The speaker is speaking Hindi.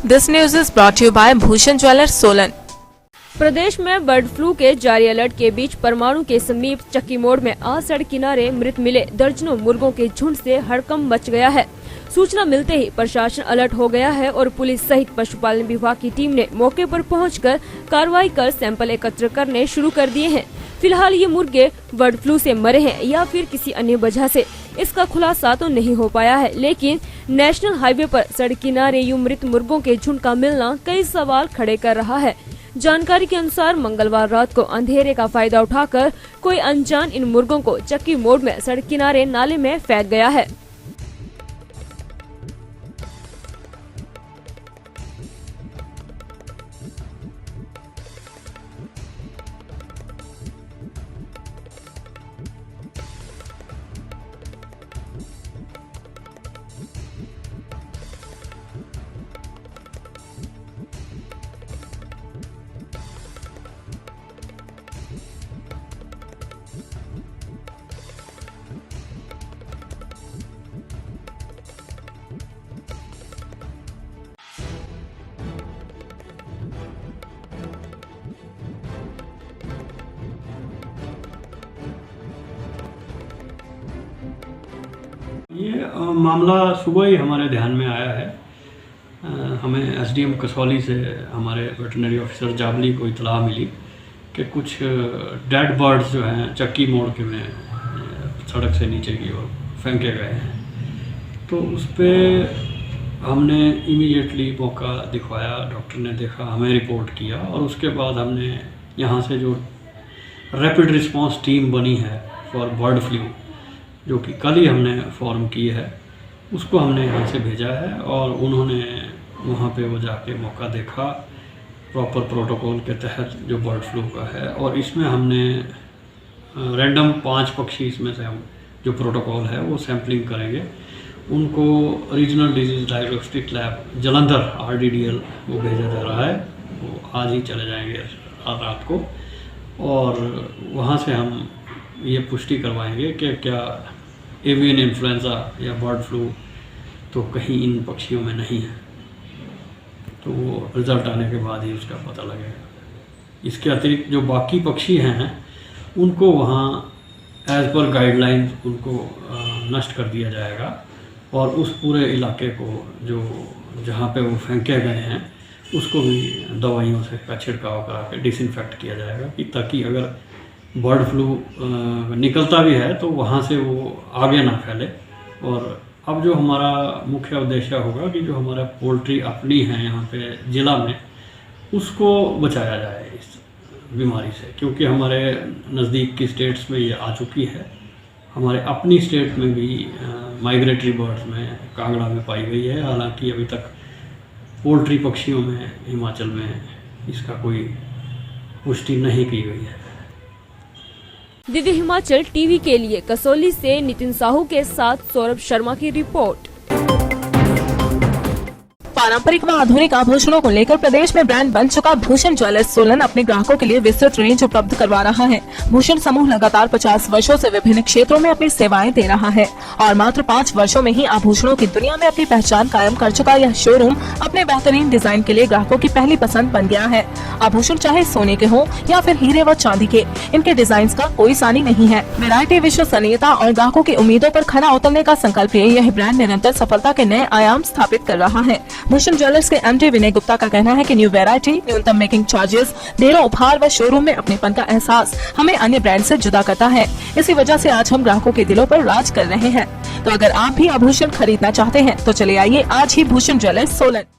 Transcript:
This news is brought to you by Bhushan Jewellers, Solan. प्रदेश में बर्ड फ्लू के जारी अलर्ट के बीच परमाणु के समीप चक्की मोड़ में आज सड़क किनारे मृत मिले दर्जनों मुर्गों के झुंड से हड़कंप मच गया है। सूचना मिलते ही प्रशासन अलर्ट हो गया है और पुलिस सहित पशुपालन विभाग की टीम ने मौके पर पहुंचकर कार्रवाई कर सैंपल एकत्र करने शुरू कर दिए हैं। फिलहाल ये मुर्गे बर्ड फ्लू से मरे हैं या फिर किसी अन्य वजह से, इसका खुलासा तो नहीं हो पाया है, लेकिन नेशनल हाईवे पर सड़क किनारे यूं मृत मुर्गों के झुंड का मिलना कई सवाल खड़े कर रहा है। जानकारी के अनुसार मंगलवार रात को अंधेरे का फायदा उठाकर कोई अनजान इन मुर्गों को चक्की मोड़ में सड़क किनारे नाले में फेंक गया है। ये मामला सुबह ही हमारे ध्यान में आया है। हमें एसडीएम कसौली से हमारे वेटरनरी ऑफिसर जाबली को इतला मिली कि कुछ डेड बर्ड्स जो हैं चक्की मोड़ के में सड़क से नीचे की ओर फेंके गए हैं। तो उस पर हमने इमीडिएटली मौका दिखवाया, डॉक्टर ने देखा, हमें रिपोर्ट किया और उसके बाद हमने यहाँ से जो रैपिड रिस्पांस टीम बनी है फॉर बर्ड फ्लू, जो कि कल ही हमने फॉर्म की है, उसको हमने यहाँ से भेजा है और उन्होंने वहाँ पे वो जाके मौका देखा प्रॉपर प्रोटोकॉल के तहत जो बर्ड फ्लू का है। और इसमें हमने रैंडम 5 पक्षी इसमें से हम जो प्रोटोकॉल है वो सैम्पलिंग करेंगे, उनको regional disease diagnostic lab Jalandhar RDDL वो भेजा जा रहा है। वो आज ही चले जाएंगे रात को और वहाँ से हम ये पुष्टि करवाएंगे कि क्या एवियन इन्फ्लुएंजा या बर्ड फ्लू तो कहीं इन पक्षियों में नहीं है। तो वो रिज़ल्ट आने के बाद ही उसका पता लगेगा। इसके अतिरिक्त जो बाकी पक्षी हैं उनको वहाँ एज़ पर गाइडलाइंस उनको नष्ट कर दिया जाएगा और उस पूरे इलाके को जो जहाँ पे वो फेंके गए हैं उसको भी दवाइयों से का छिड़काव करा के डिसइंफेक्ट किया जाएगा कि ताकि अगर बर्ड फ्लू निकलता भी है तो वहाँ से वो आगे ना फैले। और अब जो हमारा मुख्य उद्देश्य होगा कि जो हमारा पोल्ट्री अपनी है यहाँ पे ज़िला में, उसको बचाया जाए इस बीमारी से, क्योंकि हमारे नज़दीक की स्टेट्स में ये आ चुकी है। हमारे अपनी स्टेट में भी माइग्रेटरी बर्ड्स में कांगड़ा में पाई गई है। हालांकि अभी तक पोल्ट्री पक्षियों में हिमाचल में इसका कोई पुष्टि नहीं की गई है। दिव्य हिमाचल टीवी के लिए कसौली से नितिन साहू के साथ सौरभ शर्मा की रिपोर्ट। पारंपरिक व आधुनिक आभूषणों को लेकर प्रदेश में ब्रांड बन चुका भूषण ज्वेलर्स सोलन अपने ग्राहकों के लिए विस्तृत रेंज उपलब्ध करवा रहा है। भूषण समूह लगातार 50 वर्षों से विभिन्न क्षेत्रों में अपनी सेवाएं दे रहा है और मात्र 5 वर्षों में ही आभूषणों की दुनिया में अपनी पहचान कायम कर चुका यह शोरूम अपने बेहतरीन डिजाइन के लिए ग्राहकों की पहली पसंद बन गया है। आभूषण चाहे सोने के हो या फिर हीरे व चांदी के, इनके डिजाइन का कोई सानी नहीं है। वैरायटी, विश्वसनीयता और ग्राहकों की उम्मीदों पर खरा उतरने का संकल्प लिए यह ब्रांड निरंतर सफलता के नए आयाम स्थापित कर रहा है। भूषण ज्वेलर्स के MD विनय गुप्ता का कहना है कि न्यू वैरायटी, न्यूनतम मेकिंग चार्जेस, ढेरों उपहार व शोरूम में अपनेपन का एहसास हमें अन्य ब्रांड से जुदा करता है। इसी वजह से आज हम ग्राहकों के दिलों पर राज कर रहे हैं। तो अगर आप भी आभूषण खरीदना चाहते हैं तो चले आइए आज ही भूषण ज्वेलर्स सोलन।